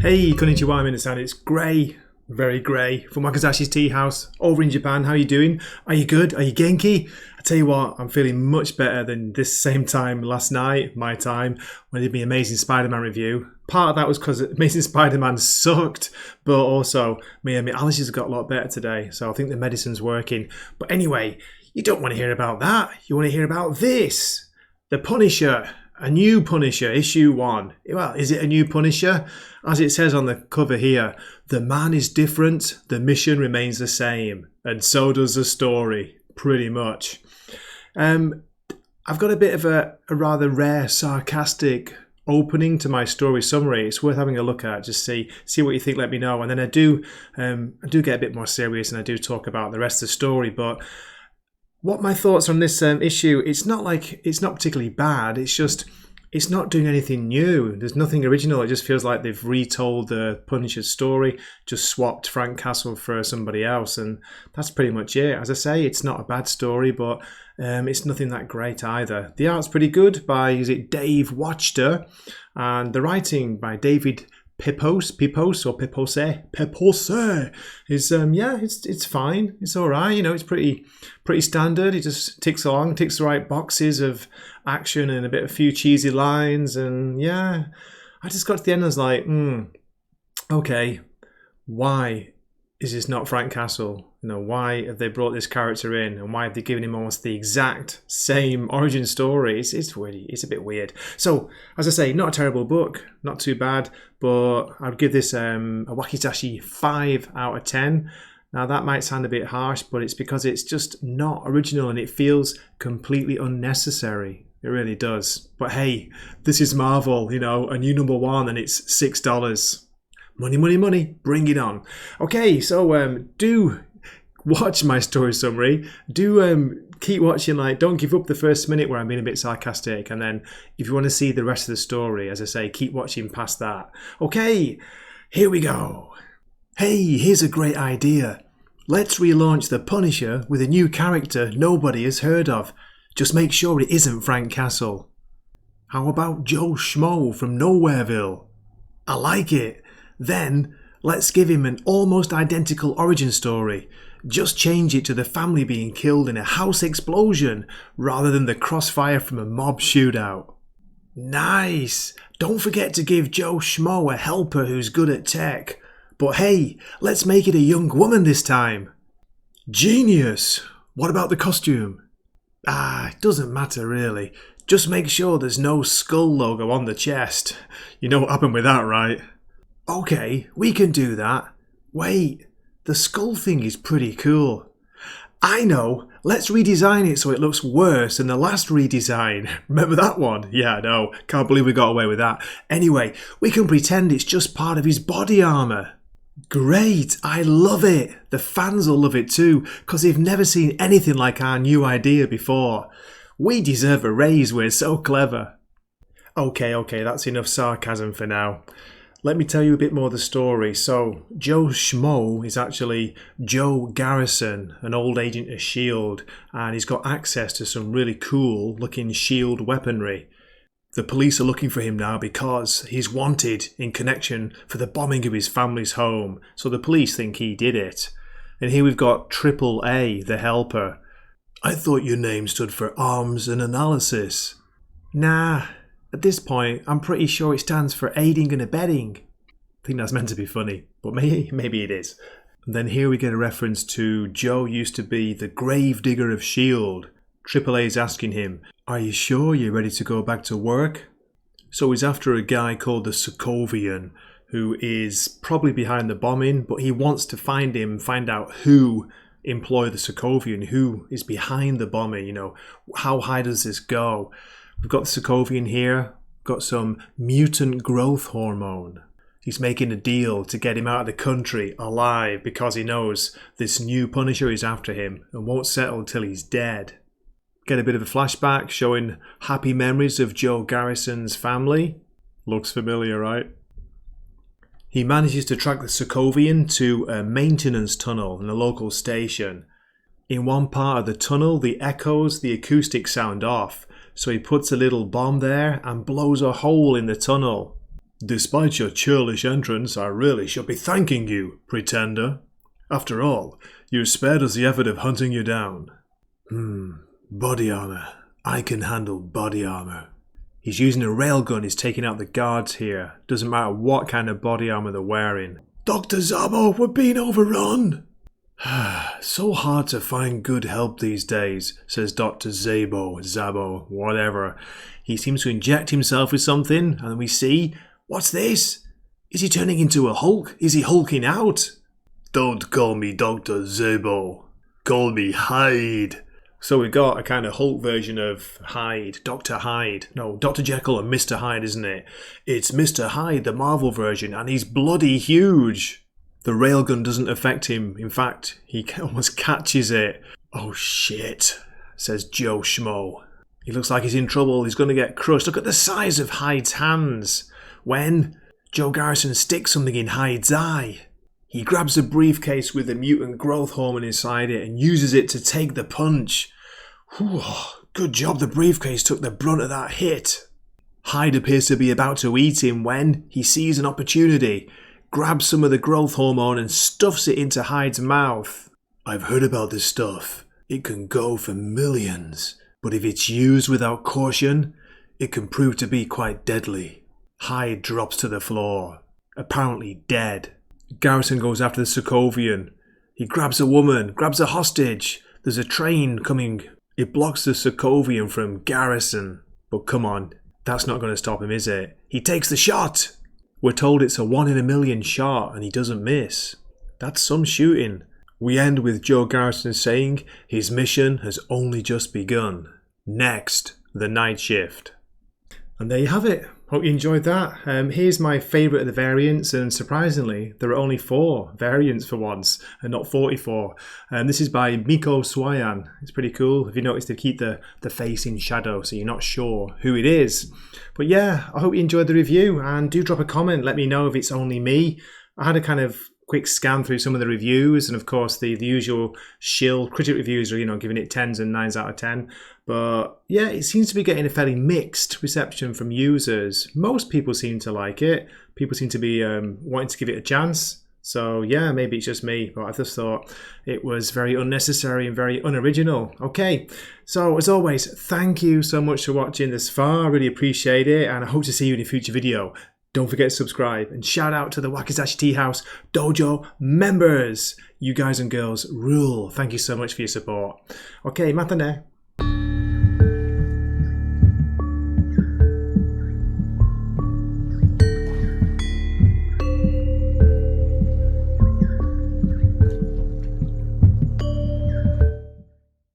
Hey, konnichiwa, Minasan. It's Gray, very grey, from Wakizashi's Teahouse over in Japan. How are you doing? Are you good? Are you genki? I tell you what, I'm feeling much better than this same time last night, my time, when I did my Amazing Spider-Man review. Part of that was because Amazing Spider-Man sucked, but also my allergies have got a lot better today, so I think the medicine's working. But anyway, you don't want to hear about that. You want to hear about this. The Punisher. A new Punisher, issue 1. Well, is it a new Punisher? As it says on the cover here, the man is different, the mission remains the same, and so does the story, pretty much. I've got a bit of a rather rare, sarcastic opening to my story summary. It's worth having a look at, just see what you think, let me know. And then I do get a bit more serious and I do talk about the rest of the story, but what my thoughts on this issue, it's not particularly bad, it's not doing anything new. There's nothing original. It just feels like they've retold the Punisher's story, just swapped Frank Castle for somebody else, and that's pretty much it. As I say, it's not a bad story, but it's nothing that great either. The art's pretty good by, is it Dave Wachter, and the writing by David Pepose is it's fine. It's all right. You know, it's pretty standard. It just ticks along, ticks the right boxes of action and a few cheesy lines. And yeah, I just got to the end and I was like, okay, why is this not Frank Castle? You know, why have they brought this character in, and why have they given him almost the exact same origin story? It's a bit weird. So, as I say, not a terrible book, not too bad, but I'd give this a Wakizashi 5 out of 10. Now, that might sound a bit harsh, but it's because it's just not original and it feels completely unnecessary. It really does. But hey, this is Marvel, you know, a new number 1, and it's $6. Money, money, money, bring it on. Okay, so do watch my story summary. Do keep watching, don't give up the first minute where I'm being a bit sarcastic, and then if you want to see the rest of the story, as I say, keep watching past that. Okay, here we go. Hey, here's a great idea. Let's relaunch the Punisher with a new character nobody has heard of. Just make sure it isn't Frank Castle. How about Joe Schmo from Nowhereville? I like it. Then, let's give him an almost identical origin story. Just change it to the family being killed in a house explosion rather than the crossfire from a mob shootout. Nice! Don't forget to give Joe Schmo a helper who's good at tech. But hey, let's make it a young woman this time. Genius! What about the costume? It doesn't matter really. Just make sure there's no skull logo on the chest. You know what happened with that, right? Okay, we can do that. Wait, the skull thing is pretty cool. I know, let's redesign it so it looks worse than the last redesign. Remember that one? Yeah, I know, can't believe we got away with that. Anyway, we can pretend it's just part of his body armour. Great, I love it. The fans will love it too, because they've never seen anything like our new idea before. We deserve a raise, we're so clever. Okay, that's enough sarcasm for now. Let me tell you a bit more of the story. So, Joe Schmo is actually Joe Garrison, an old agent of S.H.I.E.L.D., and he's got access to some really cool looking S.H.I.E.L.D. weaponry. The police are looking for him now because he's wanted in connection for the bombing of his family's home, so the police think he did it. And here we've got Triple A, the helper. I thought your name stood for Arms and Analysis. Nah. At this point, I'm pretty sure it stands for aiding and abetting. I think that's meant to be funny, but maybe it is. And then here we get a reference to Joe used to be the gravedigger of S.H.I.E.L.D. Triple A is asking him, are you sure you're ready to go back to work? So he's after a guy called the Sokovian, who is probably behind the bombing, but he wants to find out who employed the Sokovian, who is behind the bombing, you know, how high does this go? We've got the Sokovian here, got some mutant growth hormone. He's making a deal to get him out of the country alive because he knows this new Punisher is after him and won't settle until he's dead. Get a bit of a flashback showing happy memories of Joe Garrison's family. Looks familiar, right? He manages to track the Sokovian to a maintenance tunnel in a local station. In one part of the tunnel, the echoes, the acoustics sound off. So he puts a little bomb there and blows a hole in the tunnel. Despite your churlish entrance, I really should be thanking you, pretender. After all, you spared us the effort of hunting you down. Body armor. I can handle body armor. He's using a railgun, he's taking out the guards here. Doesn't matter what kind of body armor they're wearing. Dr. Zabo, we're being overrun! So hard to find good help these days, says Dr. Zabo, whatever. He seems to inject himself with something, and we see, what's this? Is he turning into a Hulk? Is he hulking out? Don't call me Dr. Zabo. Call me Hyde. So we got a kind of Hulk version of Hyde, Dr. Hyde. No, Dr. Jekyll and Mr. Hyde, isn't it? It's Mr. Hyde, the Marvel version, and he's bloody huge. The railgun doesn't affect him. In fact, he almost catches it. Oh shit, says Joe Schmo. He looks like he's in trouble. He's going to get crushed. Look at the size of Hyde's hands. When Joe Garrison sticks something in Hyde's eye. He grabs a briefcase with a mutant growth hormone inside it and uses it to take the punch. Whew, good job the briefcase took the brunt of that hit. Hyde appears to be about to eat him when he sees an opportunity, grabs some of the growth hormone and stuffs it into Hyde's mouth. I've heard about this stuff. It can go for millions, but if it's used without caution, it can prove to be quite deadly. Hyde drops to the floor, apparently dead. Garrison goes after the Sokovian. He grabs a woman, grabs a hostage. There's a train coming. It blocks the Sokovian from Garrison. But come on, that's not going to stop him, is it? He takes the shot. We're told it's a 1 in a million shot and he doesn't miss. That's some shooting. We end with Joe Garrison saying his mission has only just begun. Next, the night shift. And there you have it. Hope you enjoyed that. Here's my favourite of the variants, and surprisingly, there are only 4 variants for once, and not 44. This is by Miko Swayan. It's pretty cool. If you notice, they keep the face in shadow, so you're not sure who it is. But yeah, I hope you enjoyed the review, and do drop a comment. Let me know if it's only me. I had a kind of quick scan through some of the reviews, and of course the usual shill critic reviews are, giving it 10s and 9s out of 10. But yeah, it seems to be getting a fairly mixed reception from users. Most people seem to like it. People seem to be wanting to give it a chance. So yeah, maybe it's just me, but I just thought it was very unnecessary and very unoriginal. Okay, so as always, thank you so much for watching this far. I really appreciate it, and I hope to see you in a future video. Don't forget to subscribe, and shout out to the Wakizashi Teahouse Dojo members. You guys and girls rule. Thank you so much for your support. Okay, matane.